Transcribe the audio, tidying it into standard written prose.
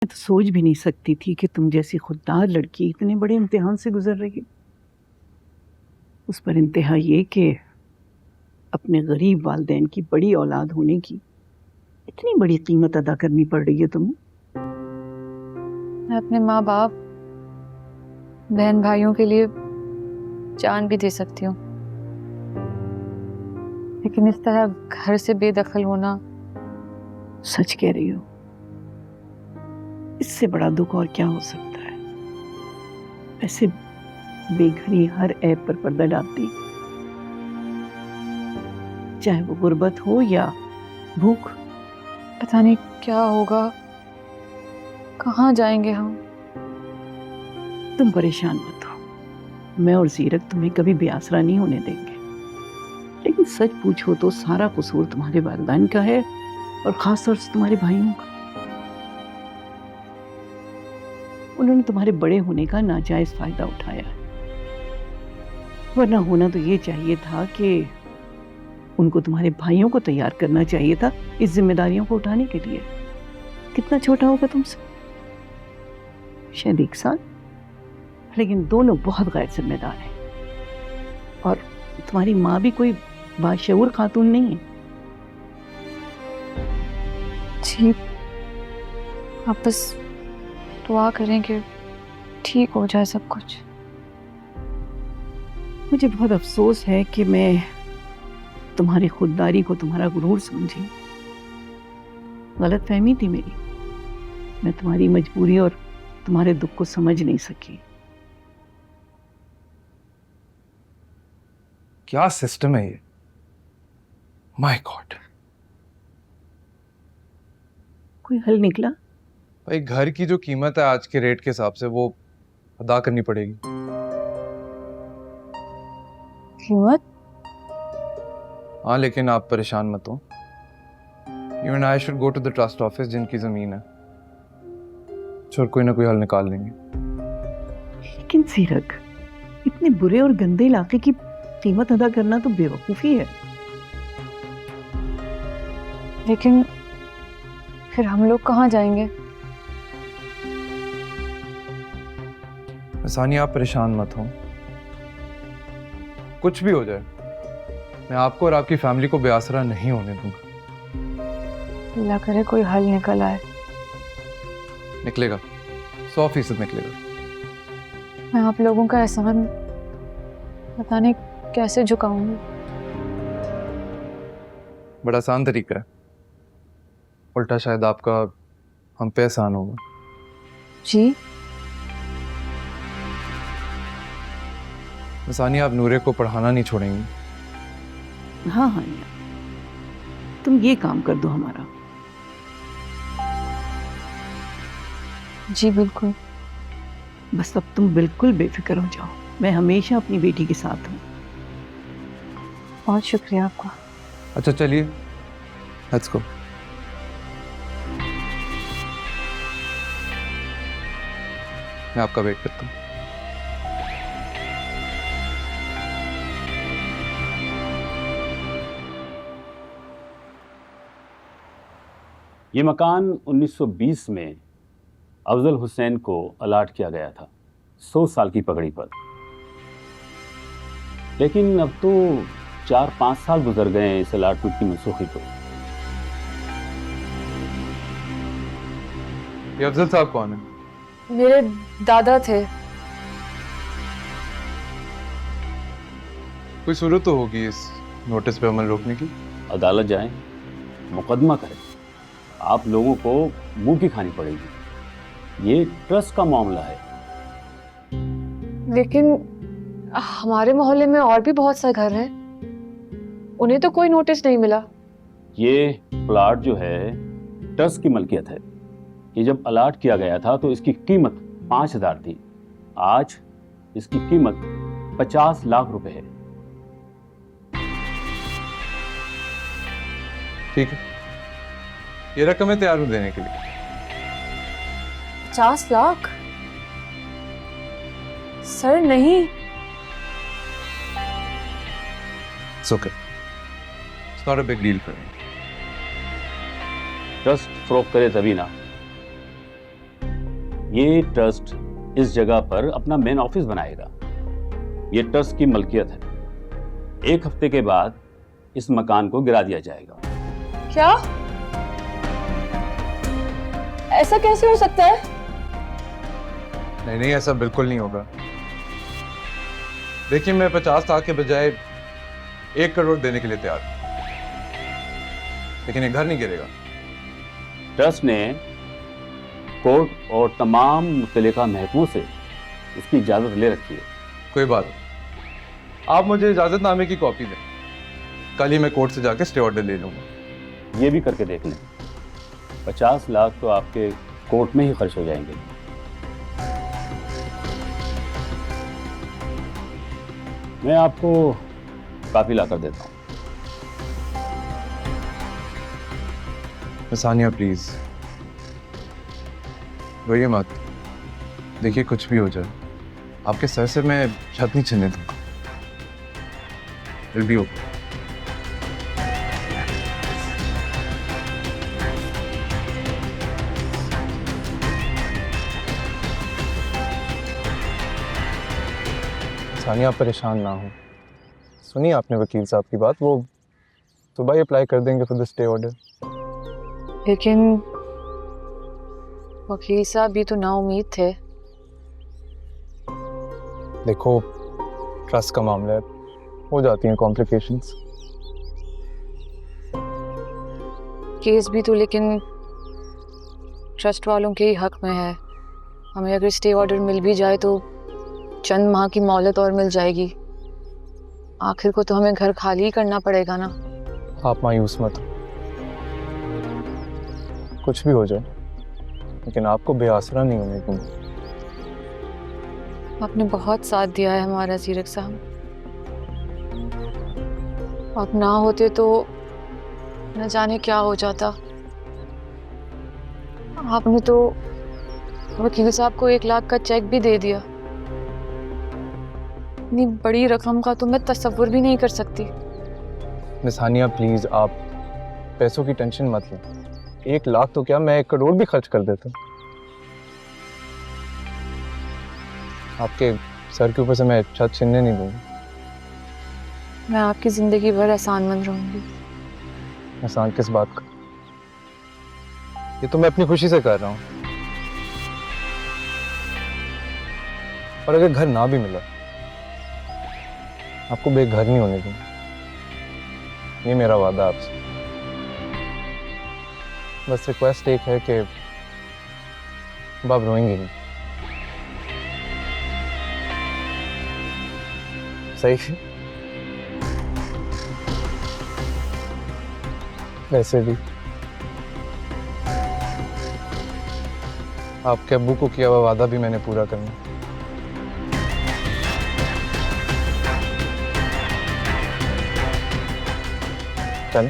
मैं तो सोच भी नहीं सकती थी कि तुम जैसी खुददार लड़की इतने बड़े इम्तिहान से गुजर रही है। उस पर इंतहा ये कि अपने गरीब वालिदैन की बड़ी औलाद होने की इतनी बड़ी कीमत अदा करनी पड़ रही है तुम्हें। मैं अपने माँ बाप बहन भाइयों के लिए जान भी दे सकती हूँ, लेकिन इस तरह घर से बेदखल होना। सच कह रही हो, इससे बड़ा दुख और क्या हो सकता है। वैसे बेघरी हर ऐब पर पर्दा डालती, चाहे वो गुर्बत हो या भूख। पता नहीं क्या होगा, कहाँ जाएंगे हम। तुम परेशान मत हो, मैं और जीरक तुम्हें कभी बेआसरा नहीं होने देंगे। लेकिन सच पूछो तो सारा कसूर तुम्हारे वालिदैन का है, और खास तौर से तुम्हारे भाइयों का। उन्होंने तुम्हारे बड़े होने का नाजायज फायदा उठाया, वरना होना तो ये चाहिए था कि उनको तुम्हारे भाइयों को तैयार करना चाहिए था इस जिम्मेदारियों को उठाने के लिए। कितना छोटा होगा तुमसे, शायद 1 साल, लेकिन दोनों बहुत गैर जिम्मेदार हैं। और तुम्हारी माँ भी कोई बाशऊर खातून नहीं है। जी, आप बस दुआ करें कि ठीक हो जाए सब कुछ। मुझे बहुत अफसोस है कि मैं तुम्हारी खुददारी को तुम्हारा गुरूर समझी। गलत फहमी थी मेरी, मैं तुम्हारी मजबूरी और तुम्हारे दुख को समझ नहीं सकी। क्या सिस्टम है ये, माय गॉड। कोई हल निकला? भाई घर की जो कीमत है आज के रेट के हिसाब से वो अदा करनी पड़ेगी। कीमत? हाँ, लेकिन आप परेशान मत हो। You and I should go to the trust office जिनकी जमीन है। चल, कोई ना कोई हल निकाल लेंगे। लेकिन सीरक, इतने बुरे और गंदे इलाके की कीमत अदा करना तो बेवकूफी है। लेकिन फिर हम लोग कहाँ जाएंगे? सानिया, आप परेशान मत हो, कुछ भी हो जाए मैं आपको और आपकी फैमिली को बेआसरा नहीं होने दूंगा। अल्लाह करे कोई हल निकल आए। निकलेगा, 100% निकलेगा। मैं आप लोगों का एहसान पता नहीं कैसे झुकाऊंगी। बड़ा आसान तरीका है, उल्टा शायद आपका हम पे एहसान होगा। जी? सानिया, आप नूरे को पढ़ाना नहीं छोड़ेंगी? हाँ हाँ यार, तुम ये काम कर दो हमारा। जी बिल्कुल। बस अब तुम बिल्कुल बेफिक्र हो जाओ, मैं हमेशा अपनी बेटी के साथ हूँ। बहुत शुक्रिया आपका। अच्छा चलिए, लेट्स गो। मैं आपका वेट करता हूँ। ये मकान 1920 में अफजल हुसैन को अलाट किया गया था 100 साल की पगड़ी पर। लेकिन अब तो 4-5 साल गुजर गए हैं इस अलाटमेंट की मनसूखी को। ये अफजल साहब कौन है? मेरे दादा थे। कोई सूरत तो होगी इस नोटिस पे अमल रोकने की। अदालत जाएं, मुकदमा करें, आप लोगों को मुंह की खानी पड़ेगी। ये ट्रस्ट का मामला है। लेकिन हमारे मोहल्ले में और भी बहुत से घर हैं, उन्हें तो कोई नोटिस नहीं मिला। ये प्लाट जो है ट्रस्ट की मलकियत है। ये जब अलाट किया गया था तो इसकी कीमत 5,000 थी। आज इसकी कीमत 50 लाख रुपए है। ठीक है, ये रकम है तैयार हूं देने के लिए। 50 लाख? सर नहीं। It's okay. It's not a big deal for me. Trust फरोख्त करे तभी ना। ये ट्रस्ट इस जगह पर अपना मेन ऑफिस बनाएगा। ये ट्रस्ट की मलकियत है। 1 हफ्ते के बाद इस मकान को गिरा दिया जाएगा। क्या? ऐसा कैसे हो सकता है? नहीं नहीं, ऐसा बिल्कुल नहीं होगा। देखिए, मैं 50 लाख के बजाय 1 करोड़ देने के लिए तैयार हूं, लेकिन ये घर नहीं गिरेगा। ट्रस्ट ने कोर्ट और तमाम मुतल्लिका महकमों से इसकी इजाज़त ले रखी है। कोई बात नहीं, आप मुझे इजाजतनामे की कॉपी दें, कल ही मैं कोर्ट से जाके स्टे ऑर्डर ले लूंगा। ये भी करके देख लें। 50 लाख तो आपके कोर्ट में ही खर्च हो जाएंगे। मैं आपको काफी ला कर देता हूँ। सानिया प्लीज रोइए मत। देखिए, कुछ भी हो जाए, आपके सर से मैं छत नहीं छीनने दूंगा। It'll be okay. सानिया, आप परेशान ना हो। सुनिए आपने वकील साहब की बात, वो सुबह ही अप्लाई कर देंगे फॉर द स्टे ऑर्डर। लेकिन वकील साहब भी तो नाउम्मीद थे। देखो, ट्रस्ट का मामला है, हो जाती हैं कॉम्प्लिकेशंस। केस भी तो लेकिन ट्रस्ट वालों के ही हक में है। हमें अगर स्टे ऑर्डर मिल भी जाए तो चंद माह की मोहलत और मिल जाएगी। आखिर को तो हमें घर खाली ही करना पड़ेगा ना। आप मायूस मत हो, कुछ भी हो जाए, लेकिन आपको बेआसरा नहीं होने दूंगा। आपने बहुत साथ दिया है हमारा जीरक साहब। आप ना होते तो न जाने क्या हो जाता। आपने तो वकील साहब को 1 लाख का चेक भी दे दिया। इतनी बड़ी रकम का तो मैं तसव्वुर भी नहीं कर सकती। मिस हानिया प्लीज, आप पैसों की टेंशन मत लें। 1 लाख तो क्या, मैं 1 करोड़ भी खर्च कर देता। आपके सर के ऊपर से मैं छत छीनने नहीं दूंगा। मैं आपकी जिंदगी भर एहसानमंद रहूंगी। एहसान किस बात का? ये तो मैं अपनी खुशी से कर रहा हूँ। और अगर घर ना भी मिला, आपको बेघर नहीं होने दूंगा। ये मेरा वादा आपसे। बस रिक्वेस्ट एक है कि अब आप रोएंगे नहीं। सही? वैसे भी आपके अब्बू को किया हुआ वादा भी मैंने पूरा करना। चल।